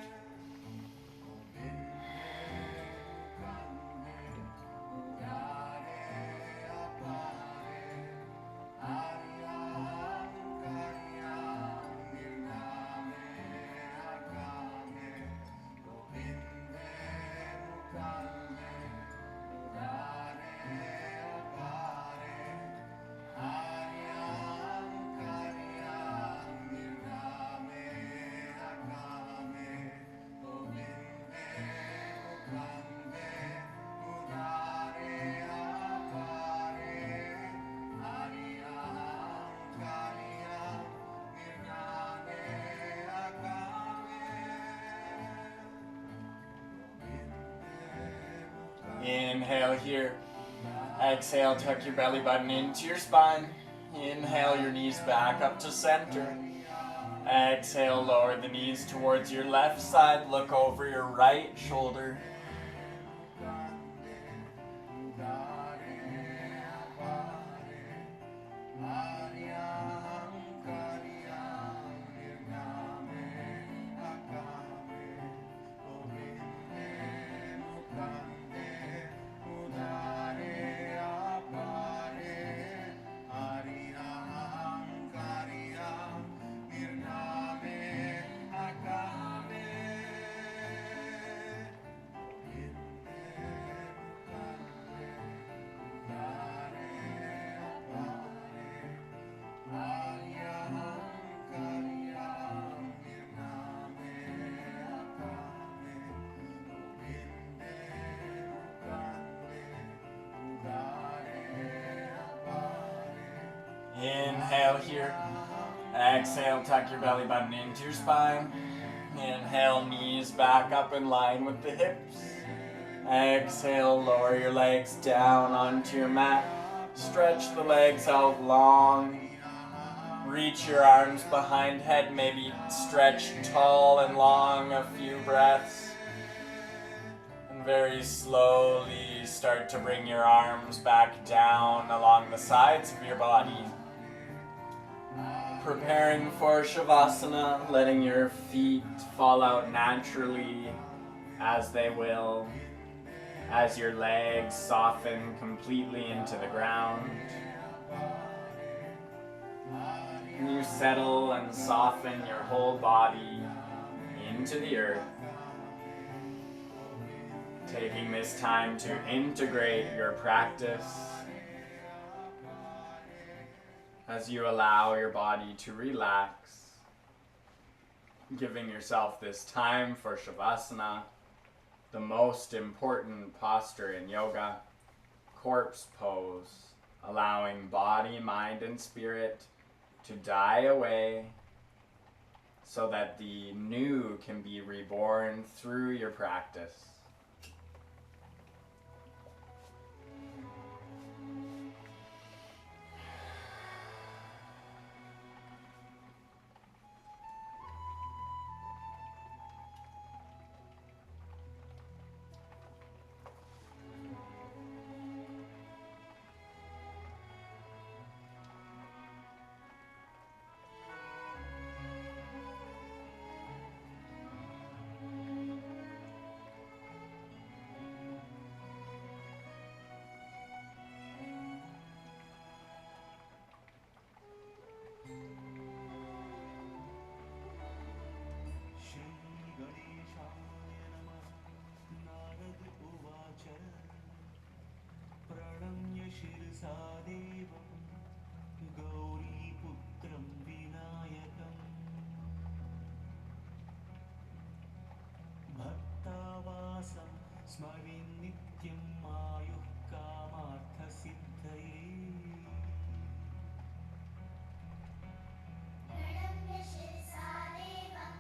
Inhale here. Exhale, tuck your belly button into your spine. Inhale, your knees back up to center. Exhale, lower the knees towards your left side. Look over your right shoulder. Inhale here. Exhale, tuck your belly button into your spine. Inhale, knees back up in line with the hips. Exhale, lower your legs down onto your mat. Stretch the legs out long. Reach your arms behind head, maybe stretch tall and long a few breaths. And very slowly start to bring your arms back down along the sides of your body. Preparing for Shavasana, letting your feet fall out naturally as they will, as your legs soften completely into the ground. And you settle and soften your whole body into the earth, taking this time to integrate your practice as you allow your body to relax, giving yourself this time for Shavasana, the most important posture in yoga, corpse pose, allowing body, mind, and spirit to die away so that the new can be reborn through your practice. स्मरिन् नित्यं आयुः कामार्थसिद्धये प्रणम्य शिरसा देवं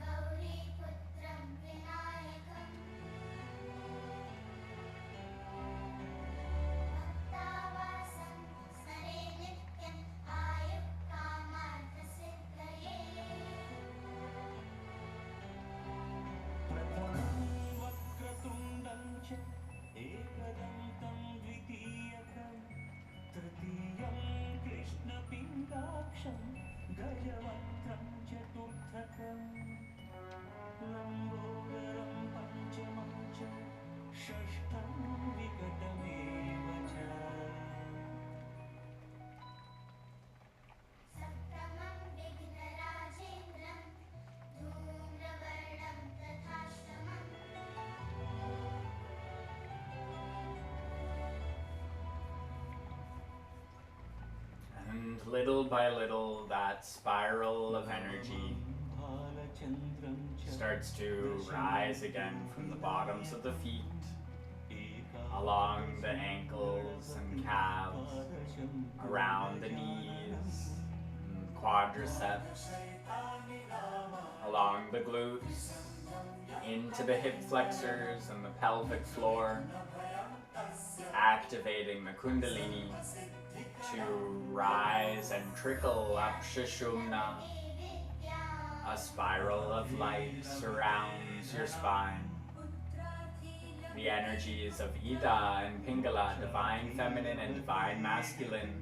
गौरीपुत्रं विनायकं भक्तावासं स्मरे नित्यम् आयुः कामार्थसिद्धये प्रथमं वक्रतुण्डं च एकदन्तं द्वितीयकं तृतीयं कृष्णपिङ्गाक्षं गजवक्त्रं चतुर्थकं लम्बोदरं पञ्चमं च षष्ठं विकटमेव च सप्तमं विघ्नराजेन्द्रं धूम्रवर्णं तथाष्टमम् And little by little, that spiral of energy भालचन्द्रं च starts to rise again from the bottoms of the feet, along the ankles and calves, around the knees, and quadriceps, along the glutes, into the hip flexors and the pelvic floor, activating the kundalini to rise and trickle up Sushumna. A spiral of light surrounds your spine. The energies of Ida and Pingala, divine feminine and divine masculine,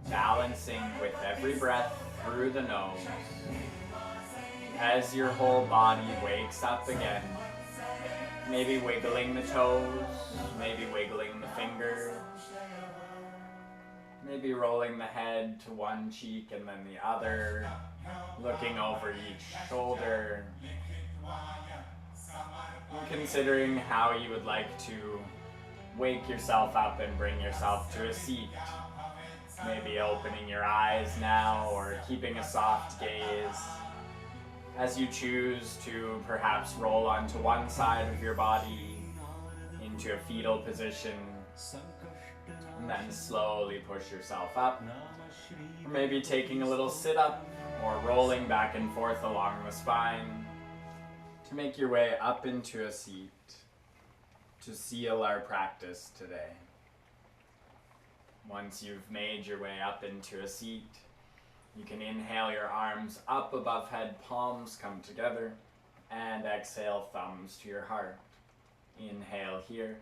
balancing with every breath through the nose. As your whole body wakes up again, maybe wiggling the toes, maybe wiggling the fingers, maybe rolling the head to one cheek and then the other, looking over each shoulder, and considering how you would like to wake yourself up and bring yourself to a seat. Maybe opening your eyes now or keeping a soft gaze as you choose to perhaps roll onto one side of your body into a fetal position and then slowly push yourself up. Or maybe taking a little sit up or rolling back and forth along the spine to make your way up into a seat to seal our practice today. Once you've made your way up into a seat, you can inhale your arms up above head, palms come together, and exhale, thumbs to your heart. Inhale here.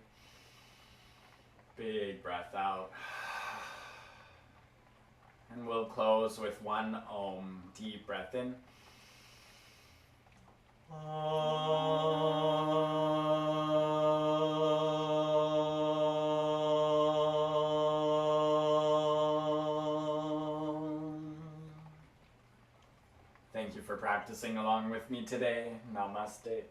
Big breath out. And we'll close with one Om. Deep breath in. Thank you for practicing along with me today. Namaste.